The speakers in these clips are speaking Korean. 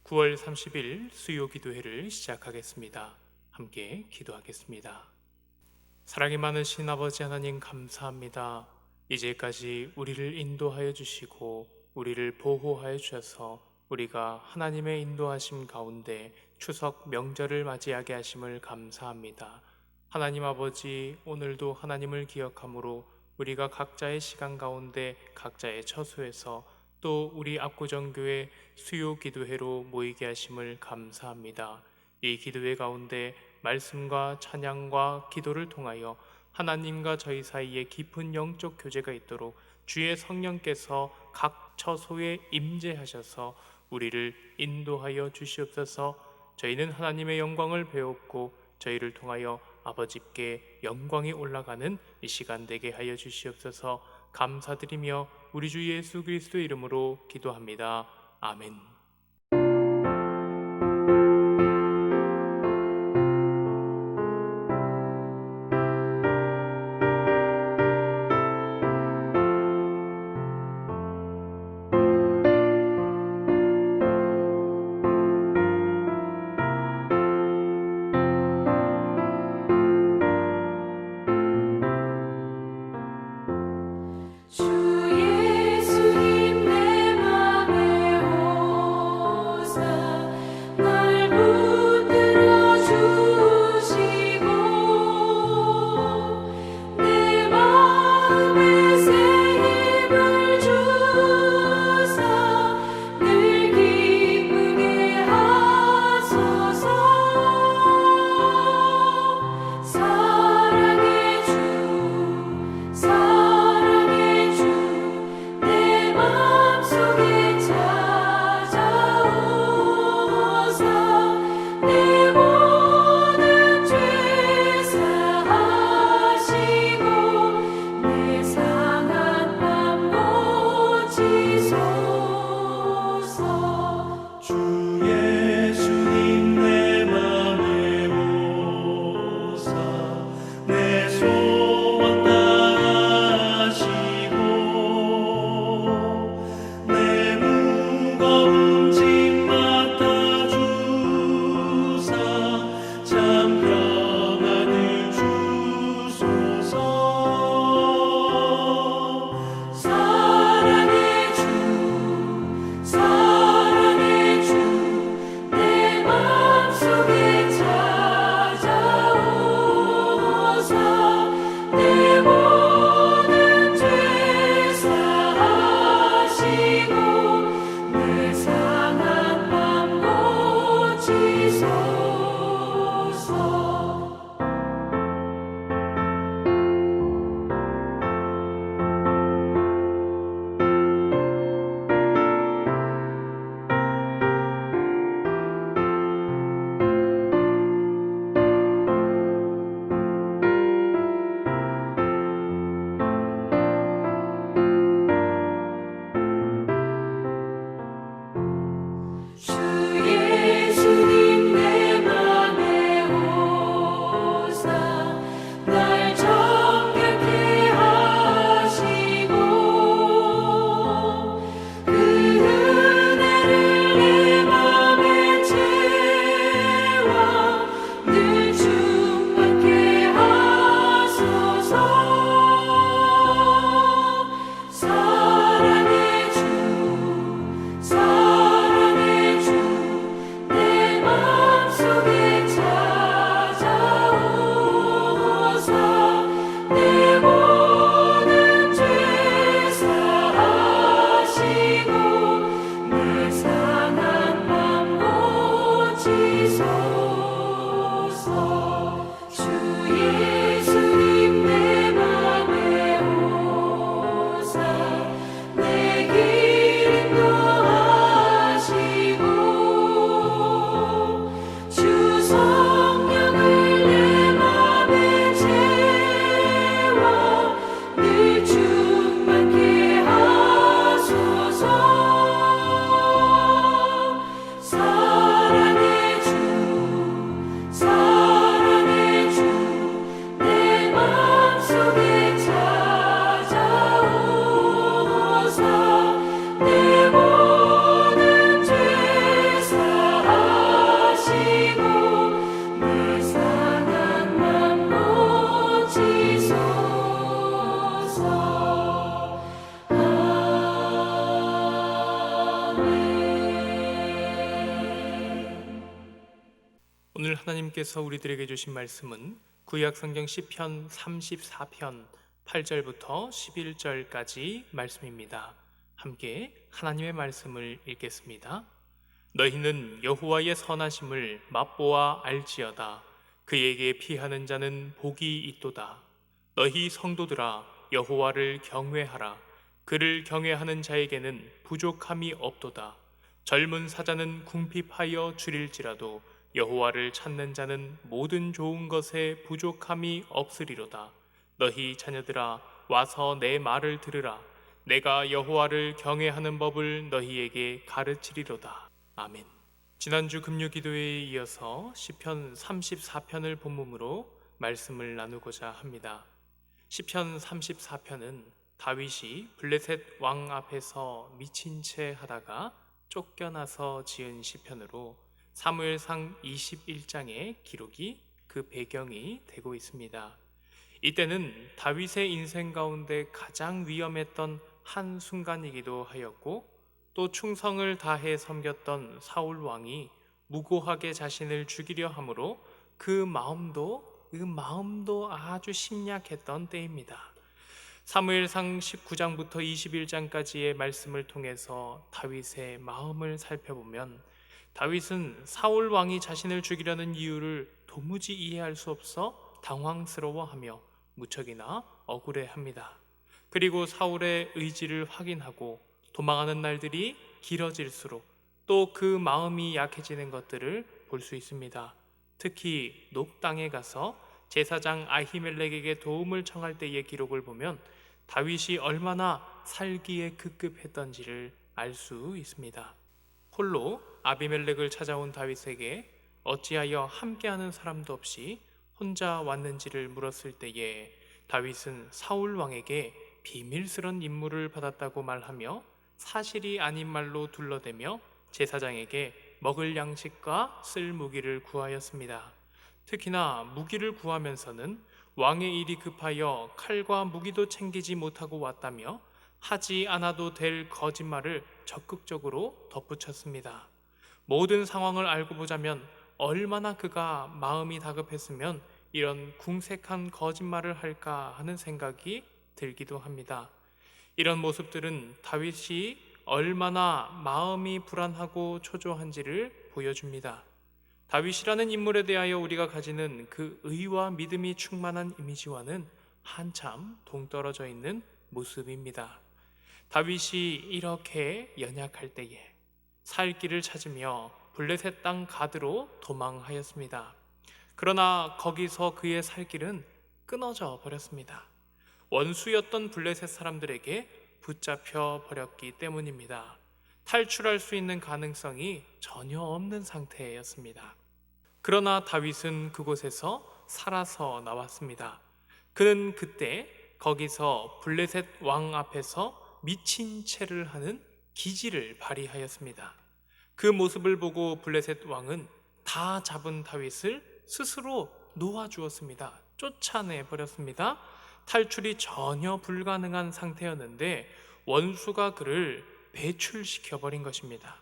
9월 30일 수요 기도회를 시작하겠습니다. 함께 기도하겠습니다. 사랑이 많으신 아버지 하나님 감사합니다. 이제까지 우리를 인도하여 주시고 우리를 보호하여 주셔서 우리가 하나님의 인도하심 가운데 추석 명절을 맞이하게 하심을 감사합니다. 하나님 아버지, 오늘도 하나님을 기억함으로 우리가 각자의 시간 가운데 각자의 처소에서 또 우리 압구정교회 수요 기도회로 모이게 하심을 감사합니다. 이 기도회 가운데 말씀과 찬양과 기도를 통하여 하나님과 저희 사이에 깊은 영적 교제가 있도록 주의 성령께서 각 처소에 임재하셔서 우리를 인도하여 주시옵소서. 저희는 하나님의 영광을 배웠고 저희를 통하여 아버지께 영광이 올라가는 이 시간 되게 하여 주시옵소서. 감사드리며 우리 주 예수 그리스도 이름으로 기도합니다. 아멘. 주 예수님 내 맘에 오늘 하나님께서 우리들에게 주신 말씀은 구약 성경 시편 34편 8절부터 11절까지 말씀입니다. 함께 하나님의 말씀을 읽겠습니다. 너희는 여호와의 선하심을 맛보아 알지어다. 그에게 피하는 자는 복이 있도다. 너희 성도들아 여호와를 경외하라. 그를 경외하는 자에게는 부족함이 없도다. 젊은 사자는 궁핍하여 줄일지라도 여호와를 찾는 자는 모든 좋은 것에 부족함이 없으리로다. 너희 자녀들아 와서 내 말을 들으라. 내가 여호와를 경외하는 법을 너희에게 가르치리로다. 아멘. 지난주 금요기도회에 이어서 시편 34편을 본문으로 말씀을 나누고자 합니다. 시편 34편은 다윗이 블레셋 왕 앞에서 미친 채 하다가 쫓겨나서 지은 시편으로 사무엘상 21장의 기록이 그 배경이 되고 있습니다. 이때는 다윗의 인생 가운데 가장 위험했던 한 순간이기도 하였고, 또 충성을 다해 섬겼던 사울 왕이 무고하게 자신을 죽이려 함으로 그 마음도 아주 심약했던 때입니다. 사무엘상 19장부터 21장까지의 말씀을 통해서 다윗의 마음을 살펴보면 다윗은 사울 왕이 자신을 죽이려는 이유를 도무지 이해할 수 없어 당황스러워하며 무척이나 억울해합니다. 그리고 사울의 의지를 확인하고 도망하는 날들이 길어질수록 또 그 마음이 약해지는 것들을 볼 수 있습니다. 특히 높 땅에 가서 제사장 아히멜렉에게 도움을 청할 때의 기록을 보면 다윗이 얼마나 살기에 급급했던지를 알 수 있습니다. 홀로 아비멜렉을 찾아온 다윗에게 어찌하여 함께하는 사람도 없이 혼자 왔는지를 물었을 때에 다윗은 사울 왕에게 비밀스런 임무를 받았다고 말하며 사실이 아닌 말로 둘러대며 제사장에게 먹을 양식과 쓸 무기를 구하였습니다. 특히나 무기를 구하면서는 왕의 일이 급하여 칼과 무기도 챙기지 못하고 왔다며 하지 않아도 될 거짓말을 적극적으로 덧붙였습니다. 모든 상황을 알고 보자면 얼마나 그가 마음이 다급했으면 이런 궁색한 거짓말을 할까 하는 생각이 들기도 합니다. 이런 모습들은 다윗이 얼마나 마음이 불안하고 초조한지를 보여줍니다. 다윗이라는 인물에 대하여 우리가 가지는 그 의와 믿음이 충만한 이미지와는 한참 동떨어져 있는 모습입니다. 다윗이 이렇게 연약할 때에 살 길을 찾으며 블레셋 땅 가드로 도망하였습니다. 그러나 거기서 그의 살 길은 끊어져 버렸습니다. 원수였던 블레셋 사람들에게 붙잡혀 버렸기 때문입니다. 탈출할 수 있는 가능성이 전혀 없는 상태였습니다. 그러나 다윗은 그곳에서 살아서 나왔습니다. 그는 그때 거기서 블레셋 왕 앞에서 미친 채를 하는 기지를 발휘하였습니다. 그 모습을 보고 블레셋 왕은 다 잡은 다윗을 스스로 놓아주었습니다. 쫓아내 버렸습니다. 탈출이 전혀 불가능한 상태였는데 원수가 그를 배출시켜 버린 것입니다.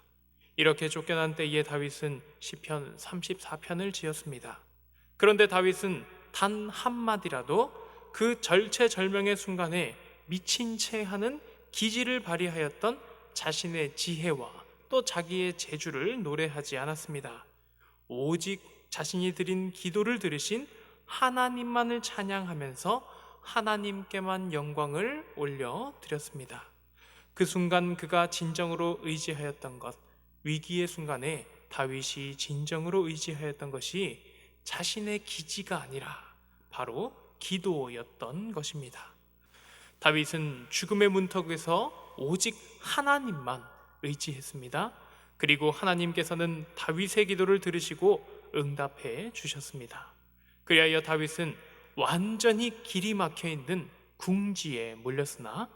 이렇게 쫓겨난 때에 다윗은 시편 34편을 지었습니다. 그런데 다윗은 단 한마디라도 그 절체절명의 순간에 미친 채 하는 기지를 발휘하였던 자신의 지혜와 또 자기의 재주를 노래하지 않았습니다. 오직 자신이 드린 기도를 들으신 하나님만을 찬양하면서 하나님께만 영광을 올려드렸습니다. 그 순간 그가 진정으로 의지하였던 것, 위기의 순간에 다윗이 진정으로 의지하였던 것이 자신의 기지가 아니라 바로 기도였던 것입니다. 다윗은 죽음의 문턱에서 오직 하나님만 의지했습니다. 그리고 하나님께서는 다윗의 기도를 들으시고 응답해 주셨습니다. 그리하여 다윗은 완전히 길이 막혀 있는 궁지에 몰렸으나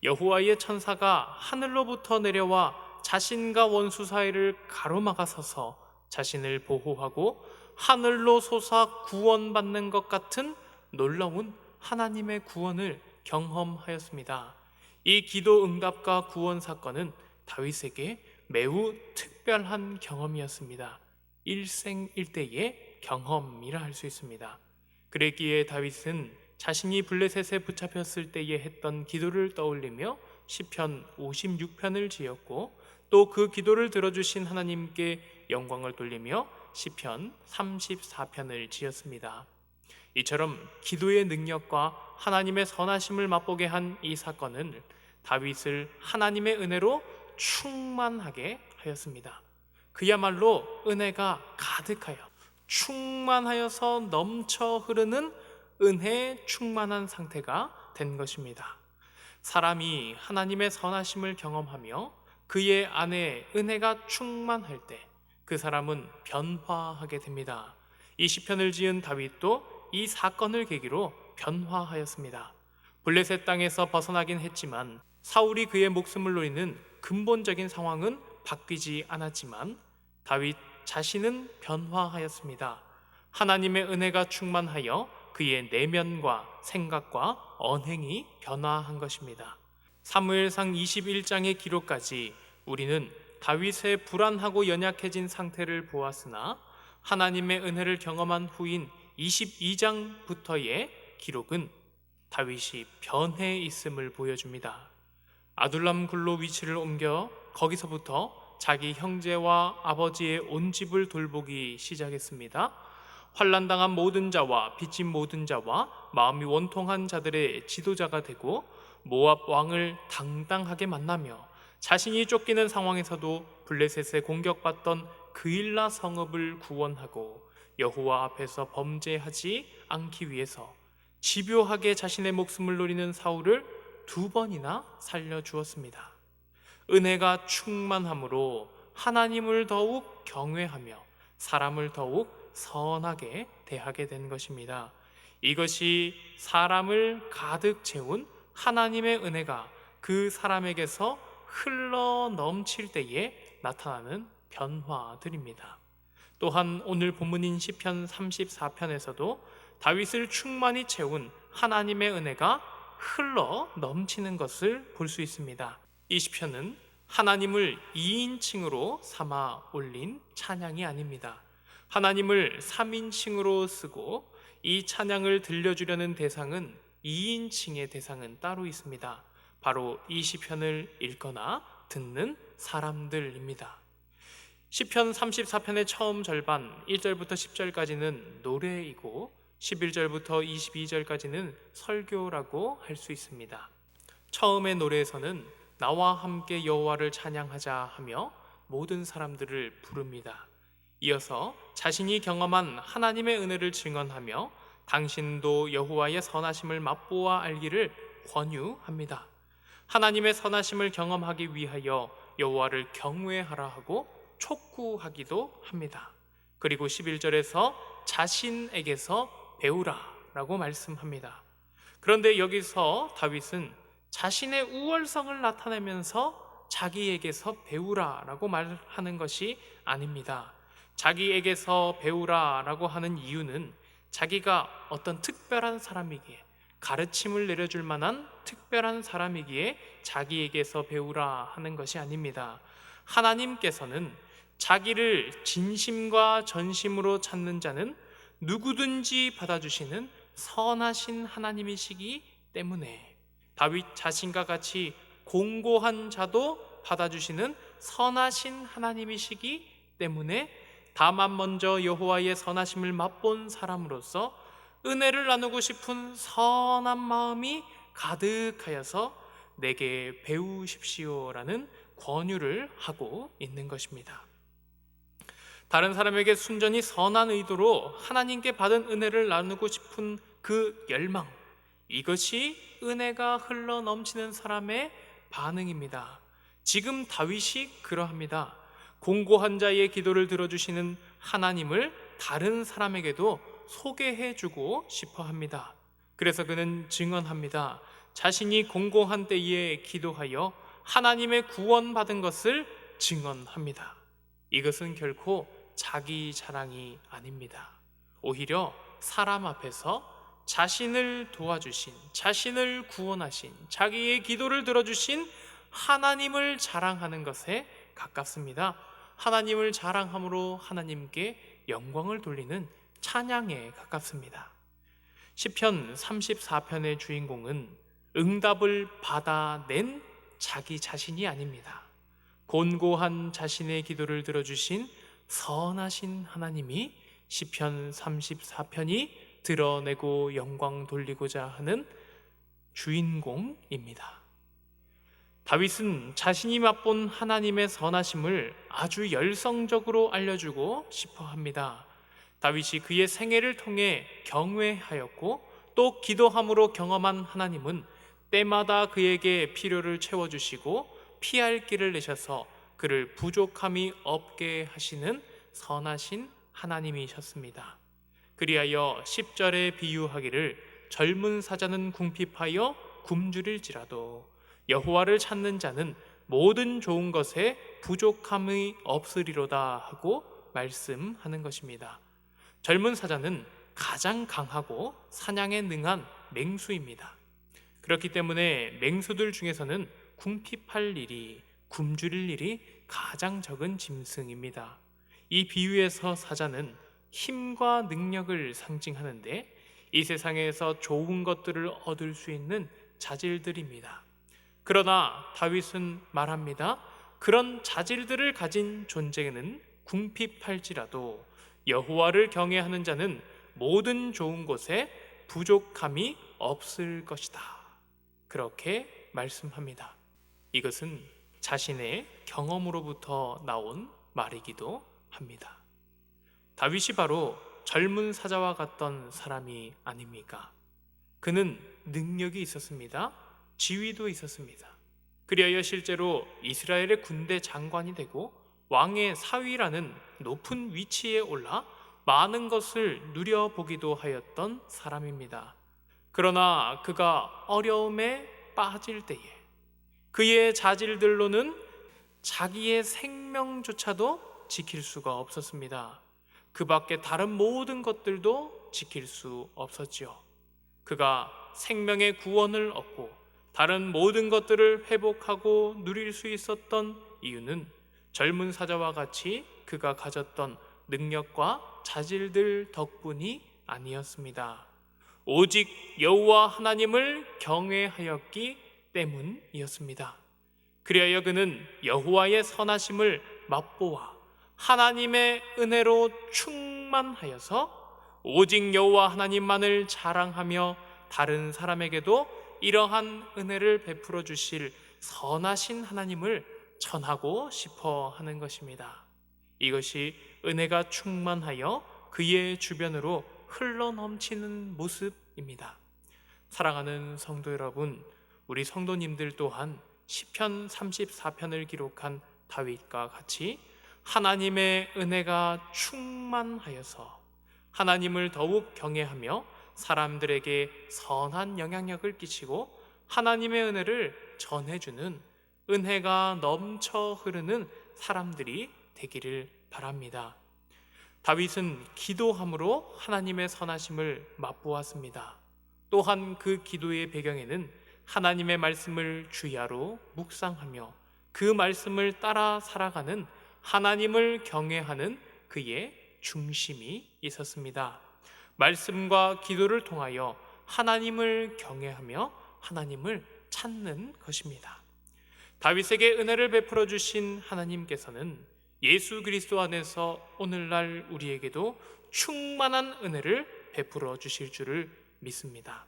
여호와의 천사가 하늘로부터 내려와 자신과 원수 사이를 가로막아 서서 자신을 보호하고 하늘로 솟아 구원받는 것 같은 놀라운 하나님의 구원을 경험하였습니다. 이 기도 응답과 구원 사건은 다윗에게 매우 특별한 경험이었습니다. 일생일대의 경험이라 할 수 있습니다. 그랬기에 다윗은 자신이 블레셋에 붙잡혔을 때에 했던 기도를 떠올리며 시편 56편을 지었고, 또 그 기도를 들어주신 하나님께 영광을 돌리며 시편 34편을 지었습니다. 이처럼 기도의 능력과 하나님의 선하심을 맛보게 한 이 사건은 다윗을 하나님의 은혜로 충만하게 하였습니다. 그야말로 은혜가 가득하여 충만하여서 넘쳐 흐르는 은혜에 충만한 상태가 된 것입니다. 사람이 하나님의 선하심을 경험하며 그의 안에 은혜가 충만할 때 그 사람은 변화하게 됩니다. 이 시편을 지은 다윗도 이 사건을 계기로 변화하였습니다. 블레셋 땅에서 벗어나긴 했지만 사울이 그의 목숨을 노리는 근본적인 상황은 바뀌지 않았지만 다윗 자신은 변화하였습니다. 하나님의 은혜가 충만하여 그의 내면과 생각과 언행이 변화한 것입니다. 사무엘상 21장의 기록까지 우리는 다윗의 불안하고 연약해진 상태를 보았으나 하나님의 은혜를 경험한 후인 22장부터의 기록은 다윗이 변해 있음을 보여줍니다. 아둘람 굴로 위치를 옮겨 거기서부터 자기 형제와 아버지의 온 집을 돌보기 시작했습니다. 환난당한 모든 자와 빚진 모든 자와 마음이 원통한 자들의 지도자가 되고 모압 왕을 당당하게 만나며 자신이 쫓기는 상황에서도 블레셋에 공격받던 그일라 성읍을 구원하고 여호와 앞에서 범죄하지 않기 위해서 집요하게 자신의 목숨을 노리는 사울을 2번이나 살려주었습니다. 은혜가 충만함으로 하나님을 더욱 경외하며 사람을 더욱 선하게 대하게 된 것입니다. 이것이 사람을 가득 채운 하나님의 은혜가 그 사람에게서 흘러 넘칠 때에 나타나는 변화들입니다. 또한 오늘 본문인 시편 34편에서도 다윗을 충만히 채운 하나님의 은혜가 흘러 넘치는 것을 볼 수 있습니다. 이 시편은 하나님을 2인칭으로 삼아 올린 찬양이 아닙니다. 하나님을 3인칭으로 쓰고 이 찬양을 들려주려는 대상은 2인칭의 대상은 따로 있습니다. 바로 이 시편을 읽거나 듣는 사람들입니다. 시편 34편의 처음 절반 1절부터 10절까지는 노래이고 11절부터 22절까지는 설교라고 할 수 있습니다. 처음의 노래에서는 나와 함께 여호와를 찬양하자 하며 모든 사람들을 부릅니다. 이어서 자신이 경험한 하나님의 은혜를 증언하며 당신도 여호와의 선하심을 맛보아 알기를 권유합니다. 하나님의 선하심을 경험하기 위하여 여호와를 경외하라 하고 촉구하기도 합니다. 그리고 11절에서 자신에게서 배우라 라고 말씀합니다. 그런데 여기서 다윗은 자신의 우월성을 나타내면서 자기에게서 배우라 라고 말하는 것이 아닙니다. 자기에게서 배우라 라고 하는 이유는 자기가 어떤 특별한 사람이기에, 가르침을 내려줄 만한 특별한 사람이기에 자기에게서 배우라 하는 것이 아닙니다. 하나님께서는 자기를 진심과 전심으로 찾는 자는 누구든지 받아주시는 선하신 하나님이시기 때문에 다윗 자신과 같이 공고한 자도 받아주시는 선하신 하나님이시기 때문에 다만 먼저 여호와의 선하심을 맛본 사람으로서 은혜를 나누고 싶은 선한 마음이 가득하여서 내게 배우십시오라는 권유를 하고 있는 것입니다. 다른 사람에게 순전히 선한 의도로 하나님께 받은 은혜를 나누고 싶은 그 열망, 이것이 은혜가 흘러 넘치는 사람의 반응입니다. 지금 다윗이 그러합니다. 공고한 자의 기도를 들어주시는 하나님을 다른 사람에게도 소개해주고 싶어 합니다. 그래서 그는 증언합니다. 자신이 공고한 때에 기도하여 하나님의 구원받은 것을 증언합니다. 이것은 결코 자기 자랑이 아닙니다. 오히려 사람 앞에서 자신을 도와주신, 자신을 구원하신, 자기의 기도를 들어주신 하나님을 자랑하는 것에 가깝습니다. 하나님을 자랑함으로 하나님께 영광을 돌리는 찬양에 가깝습니다. 시편 34편의 주인공은 응답을 받아낸 자기 자신이 아닙니다. 곤고한 자신의 기도를 들어주신 선하신 하나님이 시편 34편이 드러내고 영광 돌리고자 하는 주인공입니다. 다윗은 자신이 맛본 하나님의 선하심을 아주 열성적으로 알려주고 싶어 합니다. 다윗이 그의 생애를 통해 경외하였고 또 기도함으로 경험한 하나님은 때마다 그에게 필요를 채워주시고 피할 길을 내셔서 그를 부족함이 없게 하시는 선하신 하나님이셨습니다. 그리하여 10절에 비유하기를 젊은 사자는 궁핍하여 굶주릴지라도 여호와를 찾는 자는 모든 좋은 것에 부족함이 없으리로다 하고 말씀하는 것입니다. 젊은 사자는 가장 강하고 사냥에 능한 맹수입니다. 그렇기 때문에 맹수들 중에서는 궁핍할 일이, 굶주릴 일이 가장 적은 짐승입니다. 이 비유에서 사자는 힘과 능력을 상징하는데 이 세상에서 좋은 것들을 얻을 수 있는 자질들입니다. 그러나 다윗은 말합니다. 그런 자질들을 가진 존재는 궁핍할지라도 여호와를 경외하는 자는 모든 좋은 것에 부족함이 없을 것이다. 그렇게 말씀합니다. 이것은 자신의 경험으로부터 나온 말이기도 합니다. 다윗이 바로 젊은 사자와 같던 사람이 아닙니까? 그는 능력이 있었습니다. 지위도 있었습니다. 그리하여 실제로 이스라엘의 군대 장관이 되고 왕의 사위라는 높은 위치에 올라 많은 것을 누려보기도 하였던 사람입니다. 그러나 그가 어려움에 빠질 때에 그의 자질들로는 자기의 생명조차도 지킬 수가 없었습니다. 그 밖에 다른 모든 것들도 지킬 수 없었지요. 그가 생명의 구원을 얻고 다른 모든 것들을 회복하고 누릴 수 있었던 이유는 젊은 사자와 같이 그가 가졌던 능력과 자질들 덕분이 아니었습니다. 오직 여호와 하나님을 경외하였기 때문이었습니다. 그리하여 그는 여호와의 선하심을 맛보아 하나님의 은혜로 충만하여서 오직 여호와 하나님만을 자랑하며 다른 사람에게도 이러한 은혜를 베풀어 주실 선하신 하나님을 전하고 싶어 하는 것입니다. 이것이 은혜가 충만하여 그의 주변으로 흘러넘치는 모습입니다. 사랑하는 성도 여러분, 우리 성도님들 또한 시편 34편을 기록한 다윗과 같이 하나님의 은혜가 충만하여서 하나님을 더욱 경외하며 사람들에게 선한 영향력을 끼치고 하나님의 은혜를 전해주는 은혜가 넘쳐 흐르는 사람들이 되기를 바랍니다. 다윗은 기도함으로 하나님의 선하심을 맛보았습니다. 또한 그 기도의 배경에는 하나님의 말씀을 주야로 묵상하며 그 말씀을 따라 살아가는 하나님을 경외하는 그의 중심이 있었습니다. 말씀과 기도를 통하여 하나님을 경외하며 하나님을 찾는 것입니다. 다윗에게 은혜를 베풀어 주신 하나님께서는 예수 그리스도 안에서 오늘날 우리에게도 충만한 은혜를 베풀어 주실 줄을 믿습니다.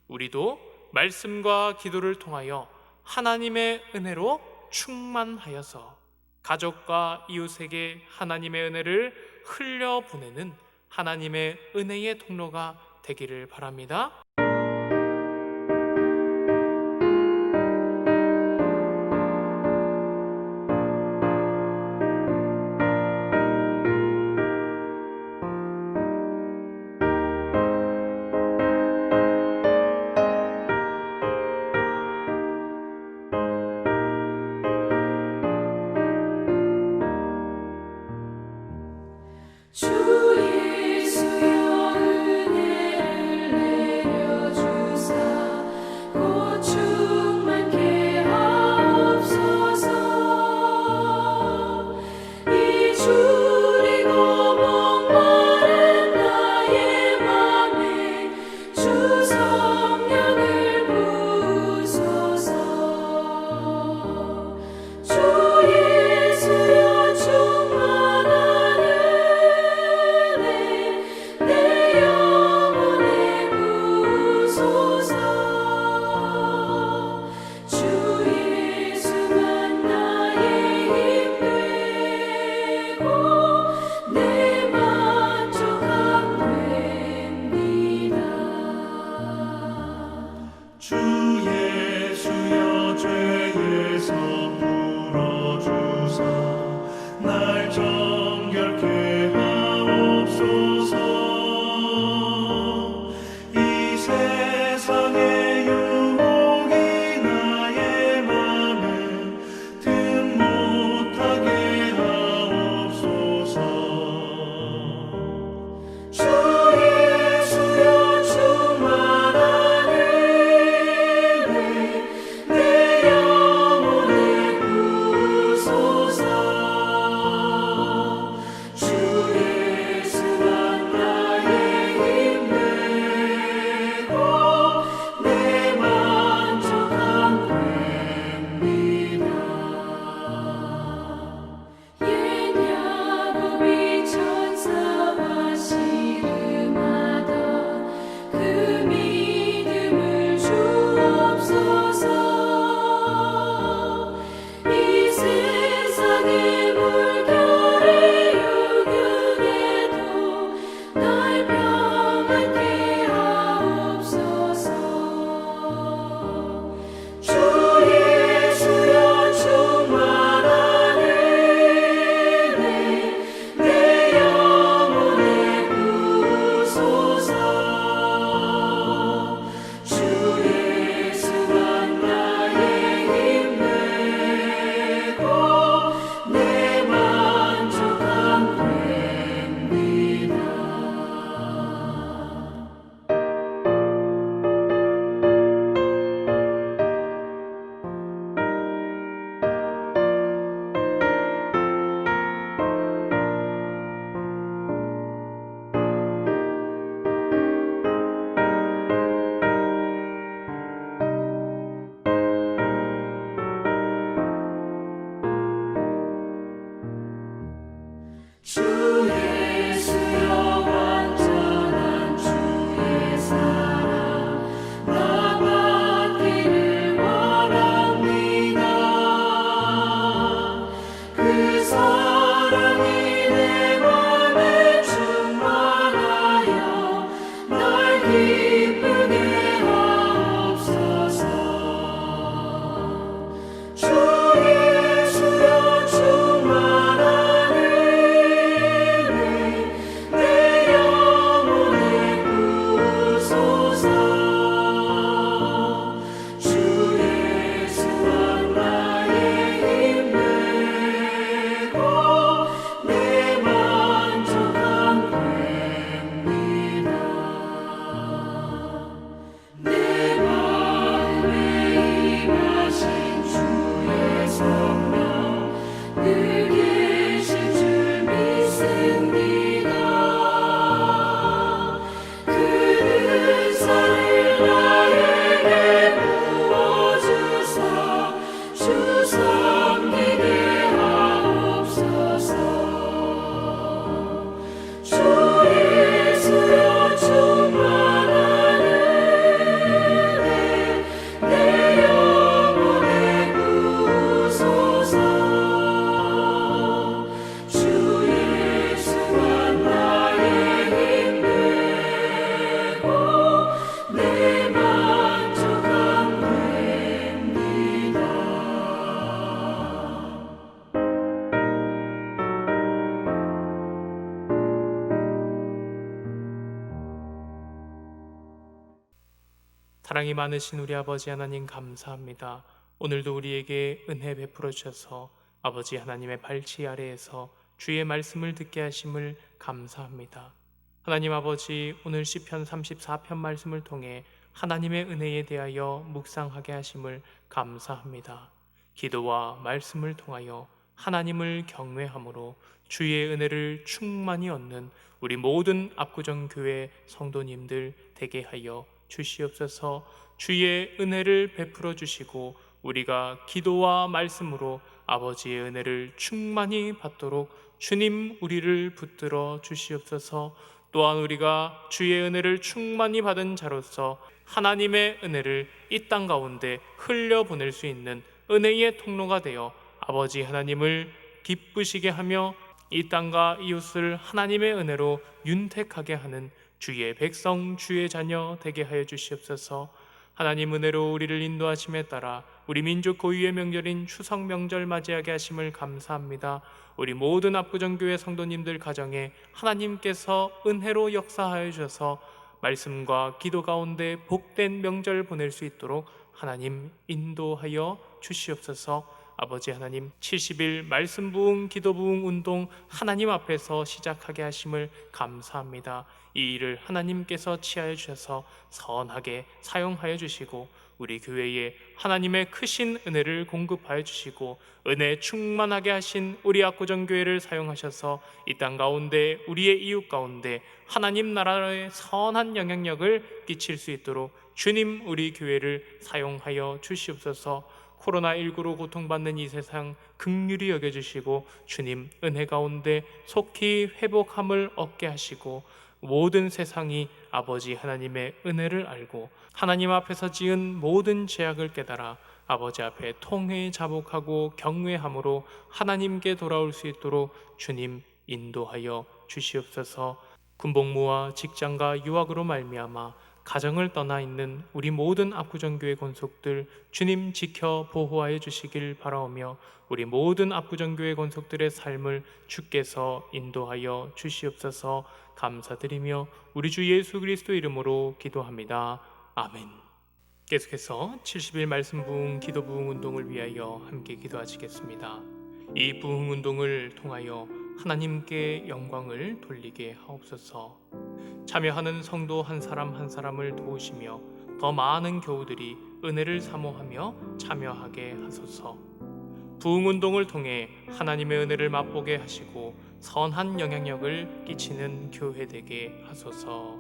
우리도 말씀과 기도를 통하여 하나님의 은혜로 충만하여서 가족과 이웃에게 하나님의 은혜를 흘려보내는 하나님의 은혜의 통로가 되기를 바랍니다. 주의 수여 은혜를 내려주사 곧 충만케 하옵소서. 이 사랑이 많으신 우리 아버지 하나님 감사합니다. 오늘도 우리에게 은혜 베풀어 주셔서 아버지 하나님의 발치 아래에서 주의 말씀을 듣게 하심을 감사합니다. 하나님 아버지, 오늘 시편 34편 말씀을 통해 하나님의 은혜에 대하여 묵상하게 하심을 감사합니다. 기도와 말씀을 통하여 하나님을 경외함으로 주의 은혜를 충만히 얻는 우리 모든 압구정 교회 성도님들 되게 하여 주시옵소서. 주의 은혜를 베풀어 주시고 우리가 기도와 말씀으로 아버지의 은혜를 충만히 받도록 주님 우리를 붙들어 주시옵소서. 또한 우리가 주의 은혜를 충만히 받은 자로서 하나님의 은혜를 이 땅 가운데 흘려보낼 수 있는 은혜의 통로가 되어 아버지 하나님을 기쁘시게 하며 이 땅과 이웃을 하나님의 은혜로 윤택하게 하는 주의 백성, 주의 자녀 되게 하여 주시옵소서. 하나님 은혜로 우리를 인도하심에 따라 우리 민족 고유의 명절인 추석 명절 맞이하게 하심을 감사합니다. 우리 모든 압구정교회 성도님들 가정에 하나님께서 은혜로 역사하여 주셔서 말씀과 기도 가운데 복된 명절 보낼 수 있도록 하나님 인도하여 주시옵소서. 아버지 하나님, 70일 말씀 부흥, 기도 부흥 운동 하나님 앞에서 시작하게 하심을 감사합니다. 이 일을 하나님께서 취하여 주셔서 선하게 사용하여 주시고 우리 교회에 하나님의 크신 은혜를 공급하여 주시고 은혜 충만하게 하신 우리 압구정교회를 사용하셔서 이 땅 가운데 우리의 이웃 가운데 하나님 나라의 선한 영향력을 끼칠 수 있도록 주님 우리 교회를 사용하여 주시옵소서. 코로나19로 고통받는 이 세상 긍휼히 여겨주시고 주님 은혜 가운데 속히 회복함을 얻게 하시고 모든 세상이 아버지 하나님의 은혜를 알고 하나님 앞에서 지은 모든 죄악을 깨달아 아버지 앞에 통회 자복하고 경외함으로 하나님께 돌아올 수 있도록 주님 인도하여 주시옵소서. 군복무와 직장과 유학으로 말미암아 가정을 떠나 있는 우리 모든 압구정교회 권속들 주님 지켜 보호하여 주시길 바라오며 우리 모든 압구정교회 권속들의 삶을 주께서 인도하여 주시옵소서. 감사드리며 우리 주 예수 그리스도 이름으로 기도합니다. 아멘. 계속해서 70일 말씀 부흥 기도 부흥 운동을 위하여 함께 기도하시겠습니다. 이 부흥 운동을 통하여 하나님께 영광을 돌리게 하옵소서. 참여하는 성도 한 사람 한 사람을 도우시며 더 많은 교우들이 은혜를 사모하며 참여하게 하소서. 부흥운동을 통해 하나님의 은혜를 맛보게 하시고 선한 영향력을 끼치는 교회 되게 하소서.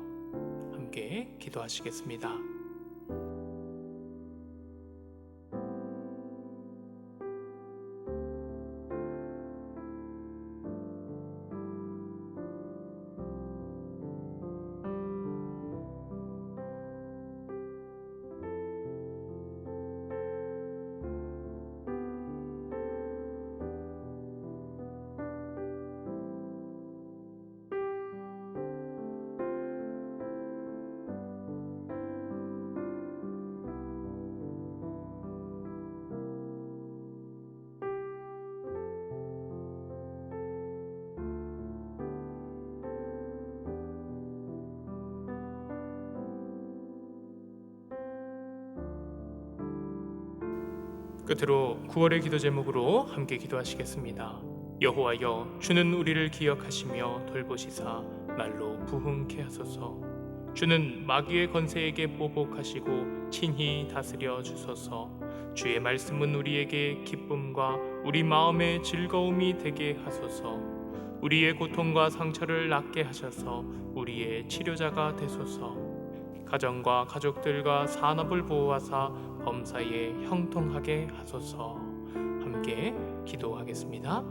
함께 기도하시겠습니다. 끝으로 9월의 기도 제목으로 함께 기도하시겠습니다. 여호와여, 주는 우리를 기억하시며 돌보시사 날로 부흥케 하소서. 주는 마귀의 권세에게 보복하시고 친히 다스려 주소서. 주의 말씀은 우리에게 기쁨과 우리 마음의 즐거움이 되게 하소서. 우리의 고통과 상처를 낫게 하셔서 우리의 치료자가 되소서. 가정과 가족들과 산업을 보호하사 범사에 형통하게 하소서. 함께 기도하겠습니다.